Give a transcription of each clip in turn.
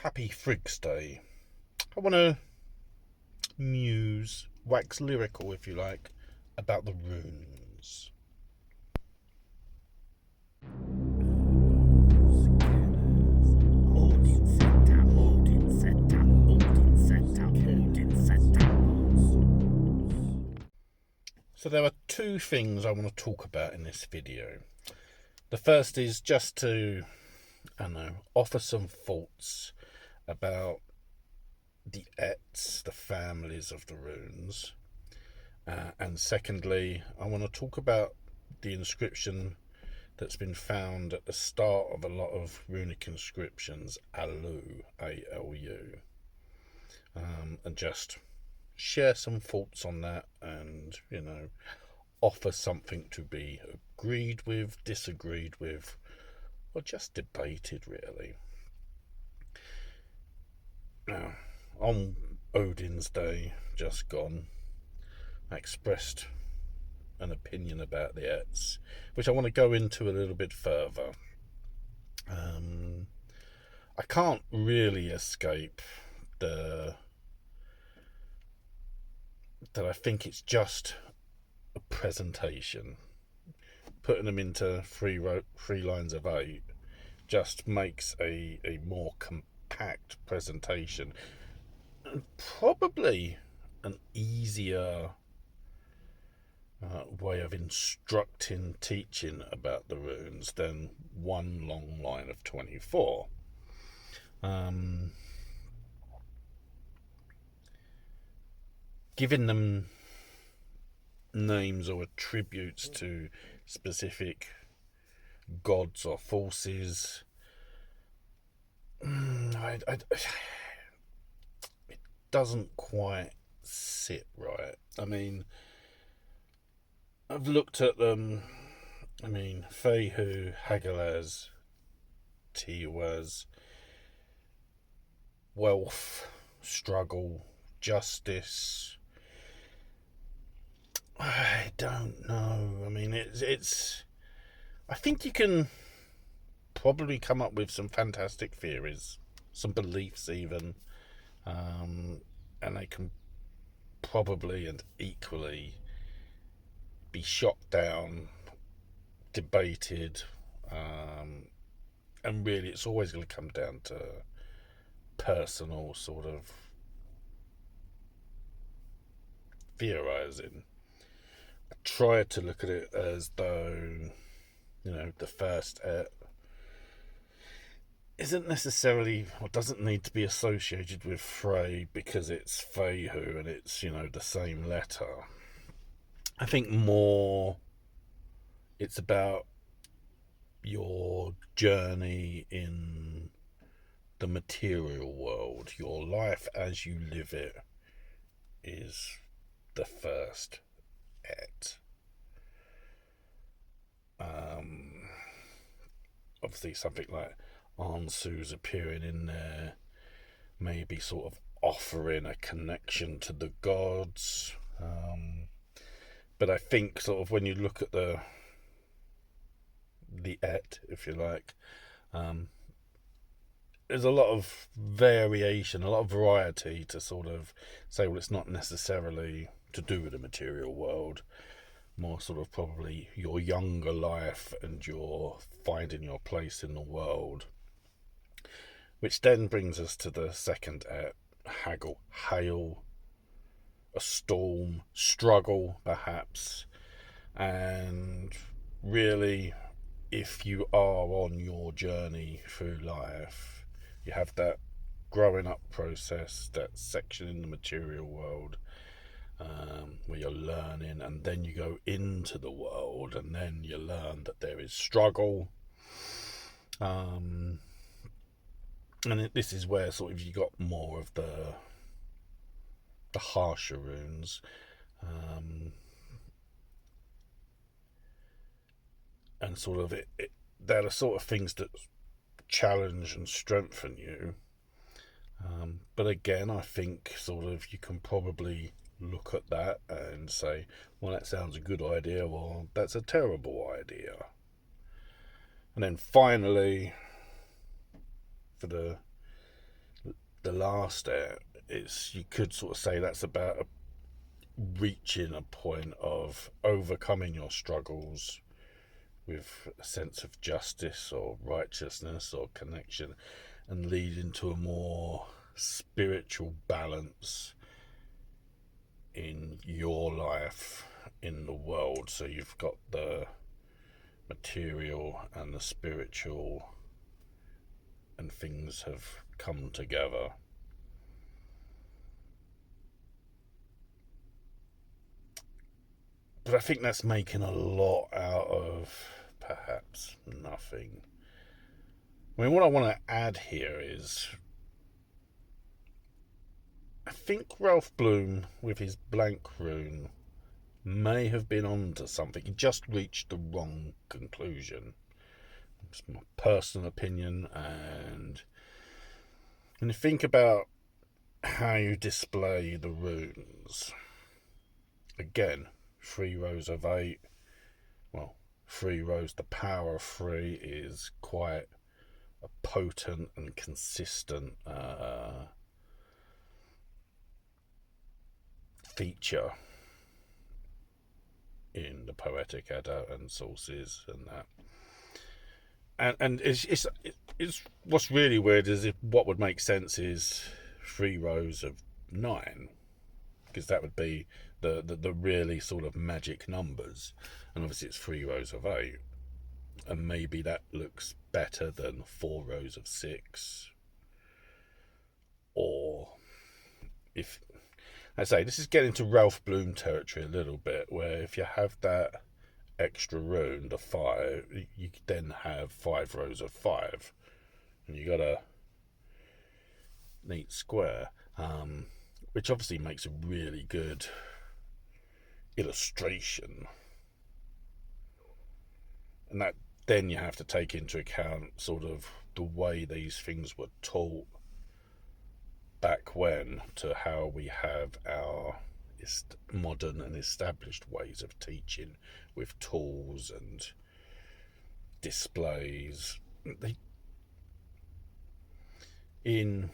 Happy Frigg's Day. I want to wax lyrical if you like, about the runes. So there are two things I want to talk about in this video. The first is just to, offer some thoughts about the Aetts, the families of the runes. And secondly, I want to talk about the inscription that's been found at the start of a lot of runic inscriptions, ALU, A-L-U. And just share some thoughts on that and, offer something to be agreed with, disagreed with, or just debated, really. Now, on Odin's Day, just gone, I expressed an opinion about the Aetts, which I want to go into a little bit further. I can't really escape that I think it's just a presentation. Putting them into three lines of 8 just makes a more compact presentation, and probably an easier way of instructing, teaching about the runes than one long line of 24. Giving them names or attributes to specific gods or forces, it doesn't quite sit right. I've looked at them. Fehu, Hagalaz, Tiwaz, wealth, struggle, justice. I don't know. It's. I think you can probably come up with some fantastic theories, some beliefs even, and they can probably and equally be shot down, debated, and really it's always going to come down to personal sort of theorizing. I try to look at it as though, the first isn't necessarily or doesn't need to be associated with Frey because it's Fehu and it's, the same letter. I think more it's about your journey in the material world. Your life as you live it is the first Aett. Obviously something like Ansu's appearing in there, maybe sort of offering a connection to the gods. But I think sort of when you look at the Aett, if you like, there's a lot of variation, a lot of variety to sort of say, well, it's not necessarily to do with the material world, more sort of probably your younger life and your finding your place in the world. Which then brings us to the second Aett, haggle, hail, a storm, struggle perhaps. And really, if you are on your journey through life, you have that growing up process, that section in the material world, where you're learning, and then you go into the world and then you learn that there is struggle, and this is where sort of you got more of the harsher runes, and sort of they're the sort of things that challenge and strengthen you, but again I think sort of you can probably look at that and say, well, that sounds a good idea, or that's a terrible idea. And then finally, for the the last Aett, you could sort of say that's about reaching a point of overcoming your struggles with a sense of justice or righteousness or connection, and leading to a more spiritual balance in your life, in the world. So you've got the material and the spiritual, and things have come together. But I think that's making a lot out of perhaps nothing. I mean, what I want to add here is, I think Ralph Bloom, with his blank rune, may have been onto something. He just reached the wrong conclusion. It's my personal opinion, and when you think about how you display the runes, again, 3 rows of 8, well, 3 rows, the power of 3 is quite a potent and consistent feature in the Poetic Edda and sources and that. And it's what's really weird is, if what would make sense is 3 rows of 9, because that would be the really sort of magic numbers, and obviously it's 3 rows of 8, and maybe that looks better than 4 rows of 6. Or, if I say, this is getting to Ralph Bloom territory a little bit, where if you have that extra rune, the 5, you then have 5 rows of 5, and you got a neat square, which obviously makes a really good illustration. And that then you have to take into account sort of the way these things were taught back when to how we have our modern and established ways of teaching, with tools and displays. In,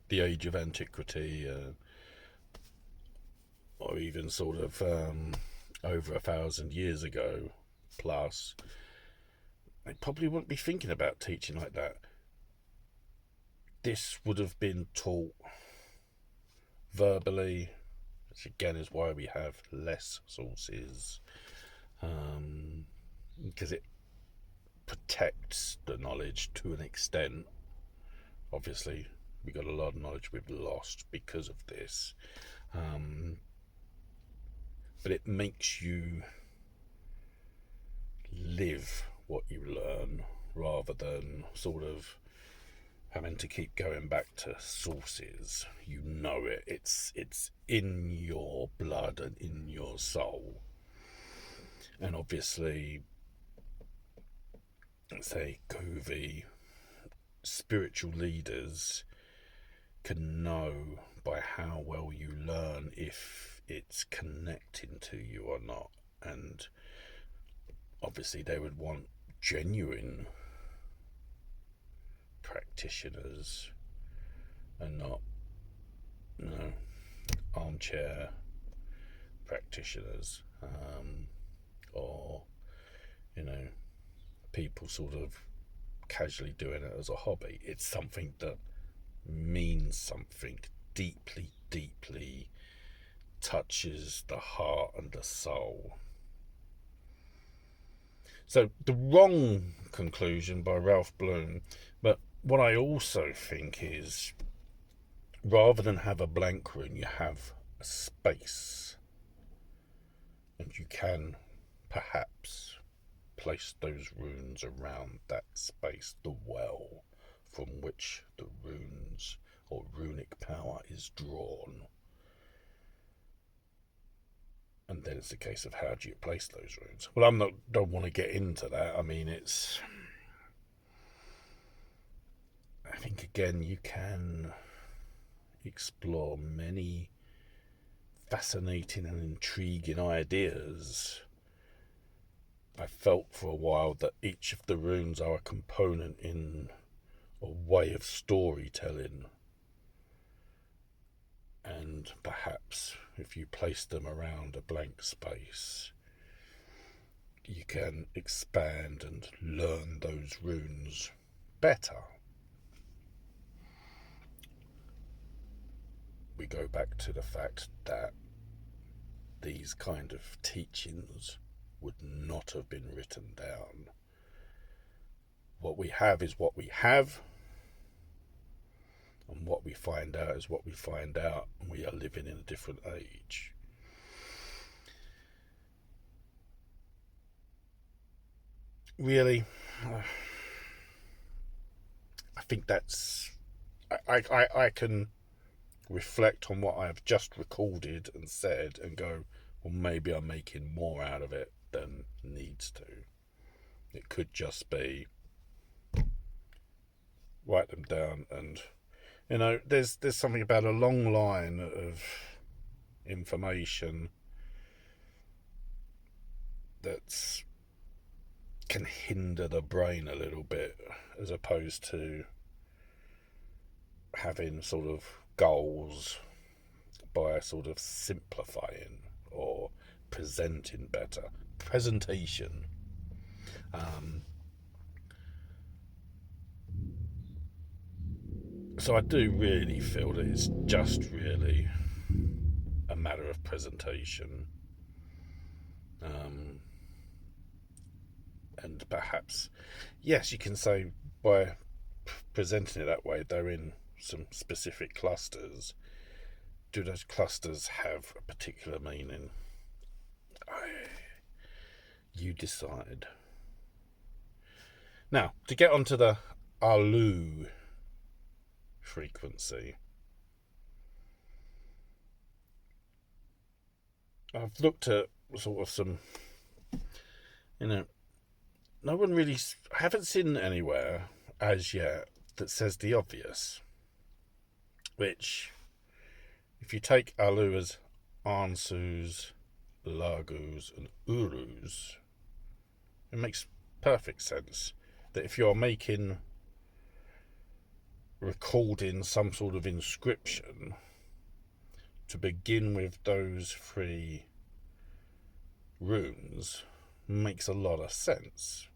the age of antiquity, or even sort of over 1,000 years ago plus, they probably wouldn't be thinking about teaching like that. This would have been taught verbally, which again is why we have less sources, because it protects the knowledge to an extent. Obviously, we got a lot of knowledge we've lost because of this, but it makes you live what you learn, rather than sort of having to keep going back to sources. You know it. It's in your blood and in your soul. And obviously, say, Kuvi, spiritual leaders can know by how well you learn if it's connecting to you or not. And obviously they would want genuine practitioners, and not armchair practitioners, or people sort of casually doing it as a hobby. It's something that means something, deeply touches the heart and the soul. So the wrong conclusion by Ralph Bloom. But what I also think is, rather than have a blank rune, you have a space, and you can perhaps place those runes around that space, the well from which the runes or runic power is drawn. And then it's a case of, how do you place those runes? Well, don't want to get into that. I mean, I think again, you can explore many fascinating and intriguing ideas. I felt for a while that each of the runes are a component in or way of storytelling. And perhaps if you place them around a blank space, you can expand and learn those runes better. We go back to the fact that these kind of teachings would not have been written down. What we have is what we have, and what we find out is what we find out, and we are living in a different age. Really, I think that's... I can reflect on what I've just recorded and said and go, well, maybe I'm making more out of it than needs to. It could just be write them down, and there's something about a long line of information that's can hinder the brain a little bit, as opposed to having sort of goals by sort of simplifying or presenting better. Presentation. So I do really feel that it's just really a matter of presentation. And perhaps, yes, you can say by presenting it that way, they're in some specific clusters. Do those clusters have a particular meaning? You decide. Now, to get onto the ALU frequency, I've looked at sort of some, no one really, I haven't seen anywhere as yet that says the obvious, which, if you take ALU as Ansus, Lagus and Urus, it makes perfect sense that if you're recording some sort of inscription, to begin with those 3 runes makes a lot of sense,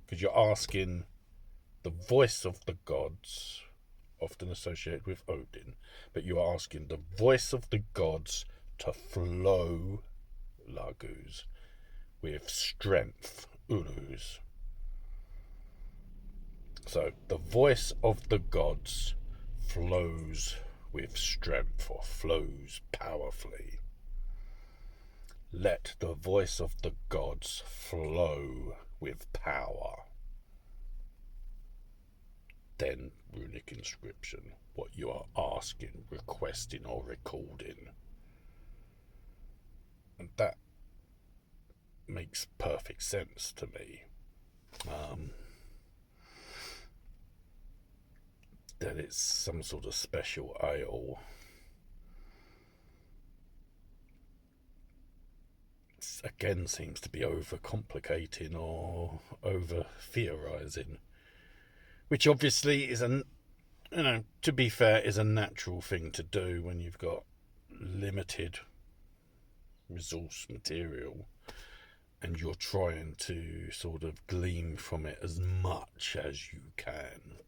because you're asking the voice of the gods, often associated with Odin, but you are asking the voice of the gods to flow, Lagus, with strength, Urus. So the voice of the gods flows with strength, or flows powerfully. Let the voice of the gods flow with power. Then runic inscription, what you are asking, requesting or recording. And that makes perfect sense to me. That it's some sort of special ale. Again, seems to be over-complicating or over-theorising, which obviously is to be fair, is a natural thing to do when you've got limited resource material and you're trying to sort of glean from it as much as you can.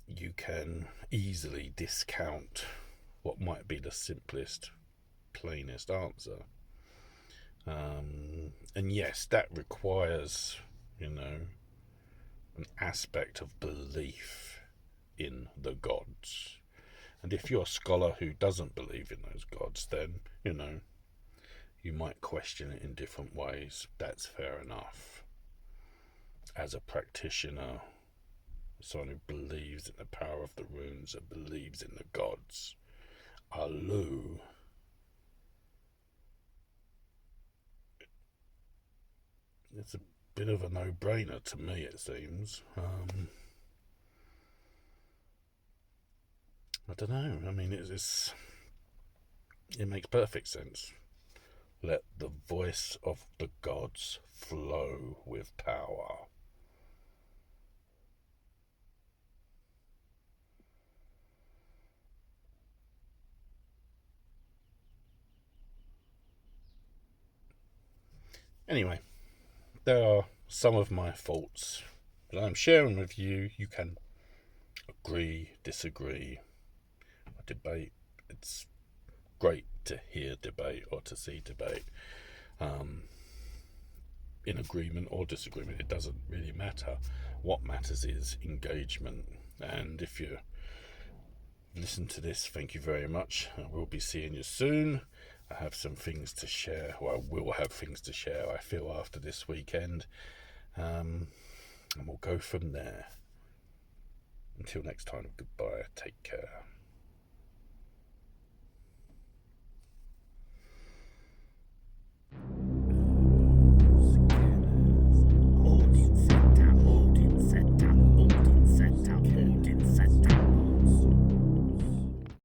You can easily discount what might be the simplest, plainest answer. And yes, that requires, an aspect of belief in the gods. And if you're a scholar who doesn't believe in those gods, then, you might question it in different ways. That's fair enough. As a practitioner, someone who believes in the power of the runes and believes in the gods, ALU, it's a bit of a no-brainer to me, it seems. I don't know. I mean, it makes perfect sense. Let the voice of the gods flow with power. Anyway, there are some of my thoughts that I'm sharing with you. You can agree, disagree, or debate. It's great to hear debate or to see debate. In agreement or disagreement, it doesn't really matter. What matters is engagement. And if you listen to this, thank you very much. I will be seeing you soon. I have some things to share. Well, I will have things to share, I feel, after this weekend. And we'll go from there. Until next time, goodbye. Take care.